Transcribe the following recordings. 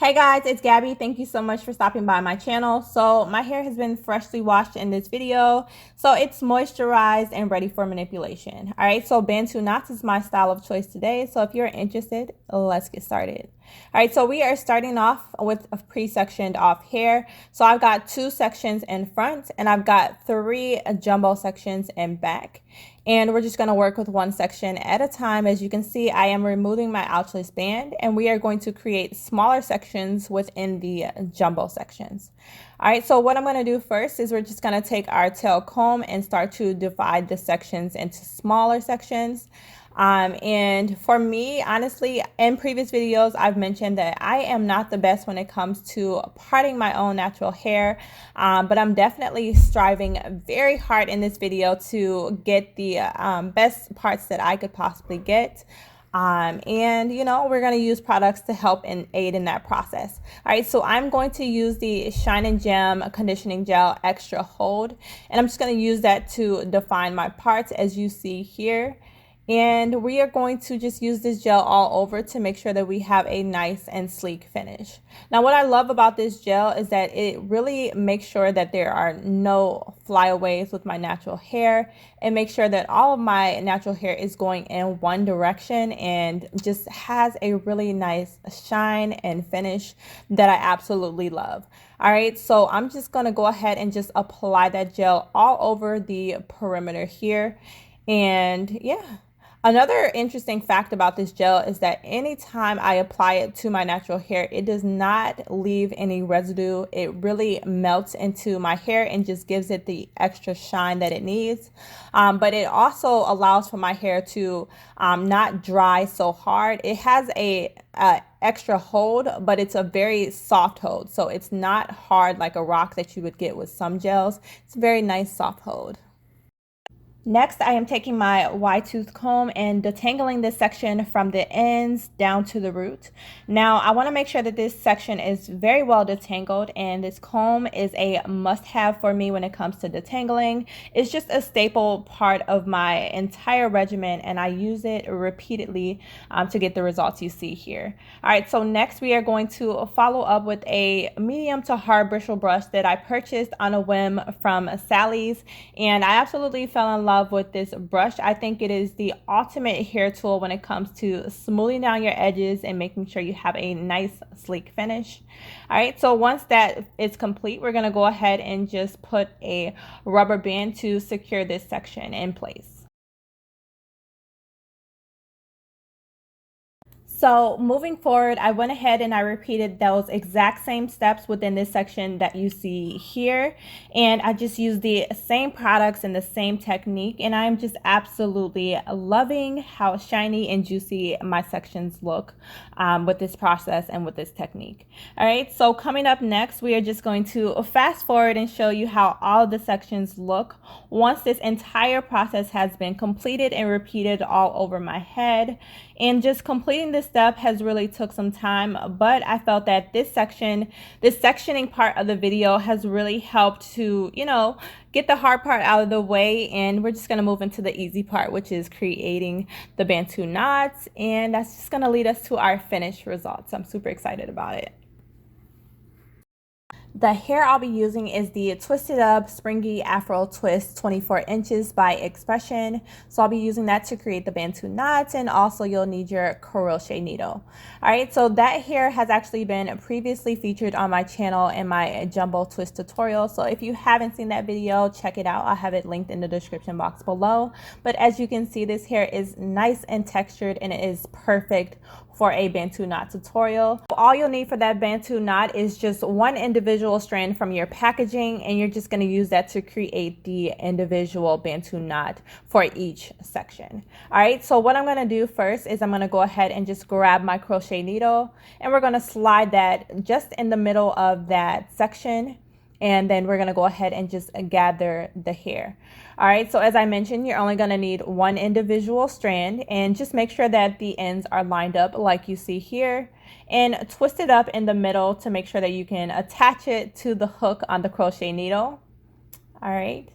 Hey guys, it's Gabby. Thank you so much for stopping by my channel. So my hair has been freshly washed in this video. So it's moisturized and ready for manipulation. All right, so Bantu knots is my style of choice today. So if you're interested, let's get started. All right, so we are starting off with a pre-sectioned off hair. So I've got 2 sections in front and I've got 3 jumbo sections in back. And we're just going to work with 1 section at a time. As you can see, I am removing my ouchless band and we are going to create smaller sections within the jumbo sections. All right, so what I'm going to do first is we're just going to take our tail comb and start to divide the sections into smaller sections. And for me, honestly, in previous videos, I've mentioned that I am not the best when it comes to parting my own natural hair, but I'm definitely striving very hard in this video to get the best parts that I could possibly get. And you know, we're going to use products to help and aid in that process. All right, so I'm going to use the Shine and Gem Conditioning Gel Extra Hold, and I'm just going to use that to define my parts as you see here. And we are going to just use this gel all over to make sure that we have a nice and sleek finish. Now, what I love about this gel is that it really makes sure that there are no flyaways with my natural hair, and make sure that all of my natural hair is going in one direction and just has a really nice shine and finish that I absolutely love. All right, so I'm just going to go ahead and just apply that gel all over the perimeter here. And yeah. Another interesting fact about this gel is that anytime I apply it to my natural hair, it does not leave any residue. It really melts into my hair and just gives it the extra shine that it needs. But it also allows for my hair to not dry so hard. It has a extra hold, but it's a very soft hold. So it's not hard like a rock that you would get with some gels. It's a very nice soft hold. Next, I am taking my wide tooth comb and detangling this section from the ends down to the root. Now, I want to make sure that this section is very well detangled, and this comb is a must-have for me when it comes to detangling. It's just a staple part of my entire regimen, and I use it repeatedly to get the results you see here. All right, so next we are going to follow up with a medium to hard bristle brush that I purchased on a whim from Sally's, and I absolutely fell in love with this brush. I think it is the ultimate hair tool when it comes to smoothing down your edges and making sure you have a nice sleek finish. All right, so once that is complete, we're going to go ahead and just put a rubber band to secure this section in place. So moving forward, I went ahead and I repeated those exact same steps within this section that you see here. And I just used the same products and the same technique. And I'm just absolutely loving how shiny and juicy my sections look with this process and with this technique. All right, so coming up next, we are just going to fast forward and show you how all of the sections look once this entire process has been completed and repeated all over my head. And just completing this step has really took some time, but I felt that this sectioning part of the video has really helped to, you know, get the hard part out of the way. And we're just going to move into the easy part, which is creating the Bantu knots. And that's just going to lead us to our finished results. I'm super excited about it. The hair I'll be using is the Twisted Up Springy Afro Twist 24 inches by Expression. So I'll be using that to create the Bantu knots, and also you'll need your crochet needle. All right, so that hair has actually been previously featured on my channel in my jumbo twist tutorial. So if you haven't seen that video, check it out. I'll have it linked in the description box below. But as you can see, this hair is nice and textured, and it is perfect for a Bantu knot tutorial. All you'll need for that Bantu knot is just one individual strand from your packaging, and you're just going to use that to create the individual Bantu knot for each section. All right, so what I'm going to do first is I'm going to go ahead and just grab my crochet needle, and we're going to slide that just in the middle of that section. And then we're going to go ahead and just gather the hair. All right, so as I mentioned, you're only going to need one individual strand, and just make sure that the ends are lined up like you see here, and twist it up in the middle to make sure that you can attach it to the hook on the crochet needle. All right,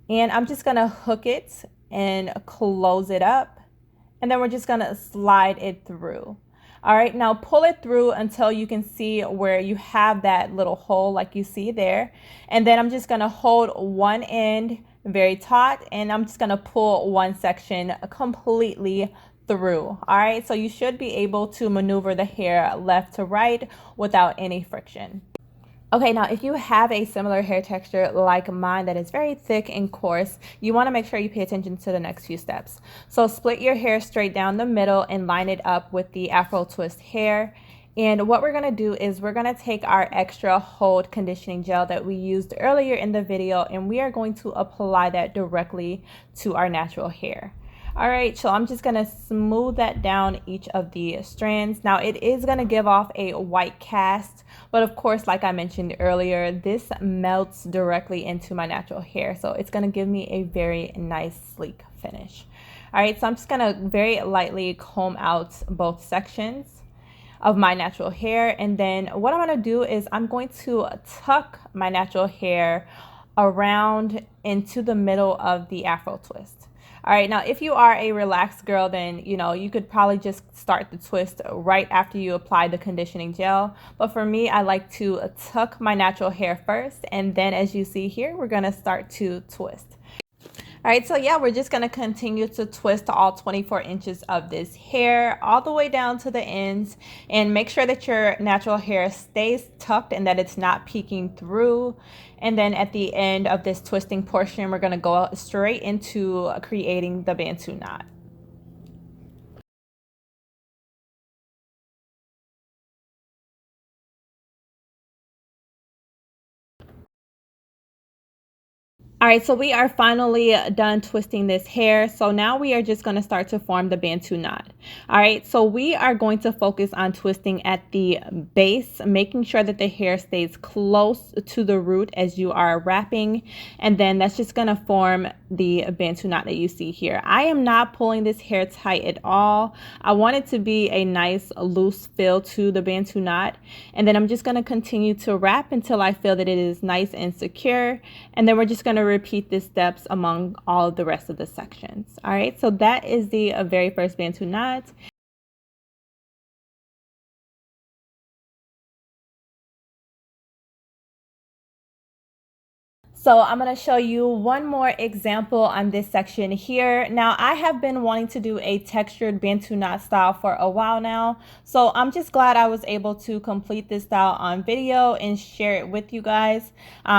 and I'm just going to hook it and close it up, and then we're just going to slide it through. All right, now pull it through until you can see where you have that little hole like you see there. And then I'm just gonna hold one end very taut, and I'm just gonna pull one section completely through. All right, so you should be able to maneuver the hair left to right without any friction. Okay, now if you have a similar hair texture like mine that is very thick and coarse, you want to make sure you pay attention to the next few steps. So split your hair straight down the middle and line it up with the Afro twist hair. And what we're going to do is we're going to take our extra hold conditioning gel that we used earlier in the video, and we are going to apply that directly to our natural hair. All right, so I'm just gonna smooth that down each of the strands. Now it is gonna give off a white cast, but of course, like I mentioned earlier, this melts directly into my natural hair. So it's gonna give me a very nice, sleek finish. All right, so I'm just gonna very lightly comb out both sections of my natural hair. And then what I'm gonna do is I'm going to tuck my natural hair around into the middle of the Afro twist. All right, now if you are a relaxed girl, then you could probably just start the twist right after you apply the conditioning gel. But for me, I like to tuck my natural hair first, and then as you see here, we're gonna start to twist. All right, so yeah, we're just gonna continue to twist all 24 inches of this hair all the way down to the ends, and make sure that your natural hair stays tucked and that it's not peeking through. And then at the end of this twisting portion, we're gonna go straight into creating the Bantu knot. All right, so we are finally done twisting this hair. So now we are just going to start to form the Bantu knot. All right, so we are going to focus on twisting at the base, making sure that the hair stays close to the root as you are wrapping. And then that's just going to form the Bantu knot that you see here. I am not pulling this hair tight at all. I want it to be a nice loose feel to the Bantu knot. And then I'm just going to continue to wrap until I feel that it is nice and secure. And then we're just going to repeat these steps among all of the rest of the sections. All right, so that is the very first Bantu knot. So I'm going to show you one more example on this section here. Now I have been wanting to do a textured Bantu knot style for a while now. So I'm just glad I was able to complete this style on video and share it with you guys.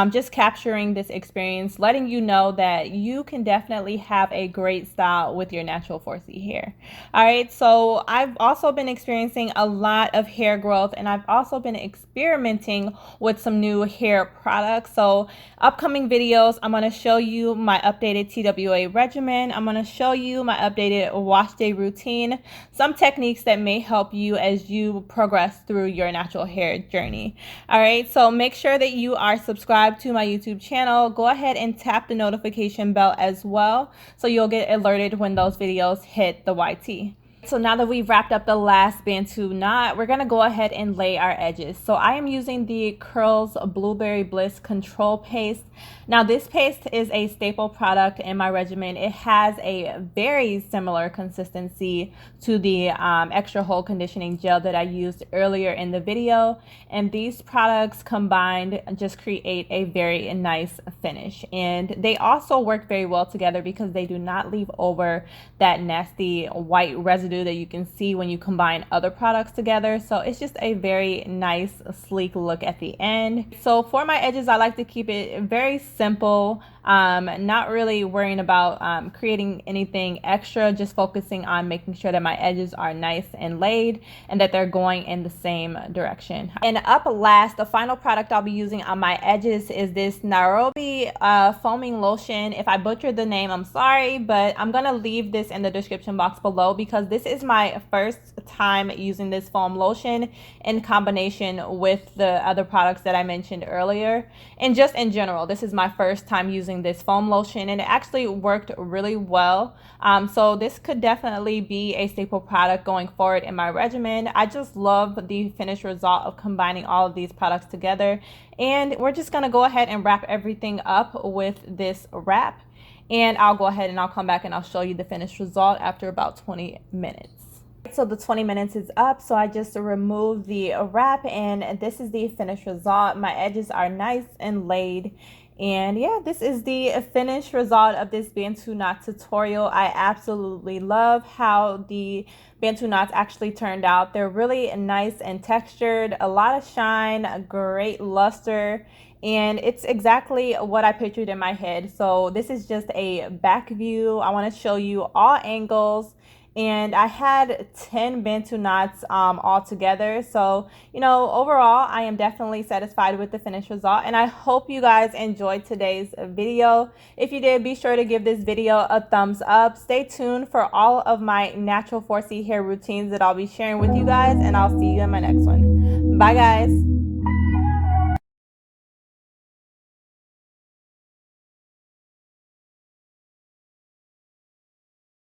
Just capturing this experience, letting you know that you can definitely have a great style with your natural 4C hair. All right, so I've also been experiencing a lot of hair growth, and I've also been experimenting with some new hair products. So upcoming videos, I'm going to show you my updated TWA regimen. I'm going to show you my updated wash day routine, some techniques that may help you as you progress through your natural hair journey. All right, so make sure that you are subscribed to my YouTube channel. Go ahead and tap the notification bell as well, so you'll get alerted when those videos hit the YT. So now that we've wrapped up the last Bantu knot, we're going to go ahead and lay our edges. So I am using the Curls Blueberry Bliss Control Paste. Now this paste is a staple product in my regimen. It has a very similar consistency to the extra hold conditioning gel that I used earlier in the video. And these products combined just create a very nice finish. And they also work very well together because they do not leave over that nasty white residue that you can see when you combine other products together. So it's just a very nice, sleek look at the end. So for my edges, I like to keep it very simple, not really worrying about creating anything extra, just focusing on making sure that my edges are nice and laid and that they're going in the same direction. And up last, the final product I'll be using on my edges is this Nairobi foaming lotion. If I butchered the name, I'm sorry, but I'm gonna leave this in the description box below because this is my first time using this foam lotion in combination with the other products that I mentioned earlier. And just in general, this is my first time using this foam lotion, and it actually worked really well. So this could definitely be a staple product going forward in my regimen. I just love the finished result of combining all of these products together. And we're just gonna go ahead and wrap everything up with this wrap. And I'll go ahead and I'll come back and I'll show you the finished result after about 20 minutes. So the 20 minutes is up, so I just removed the wrap, and this is the finished result. My edges are nice and laid, and yeah, this is the finished result of this Bantu knot tutorial. I absolutely love how the Bantu knots actually turned out. They're really nice and textured, a lot of shine, a great luster, and it's exactly what I pictured in my head. So this is just a back view. I want to show you all angles, and I had 10 Bantu knots all together. So, you know, overall, I am definitely satisfied with the finished result, and I hope you guys enjoyed today's video. If you did, be sure to give this video a thumbs up. Stay tuned for all of my natural 4C hair routines that I'll be sharing with you guys, and I'll see you in my next one. Bye, guys.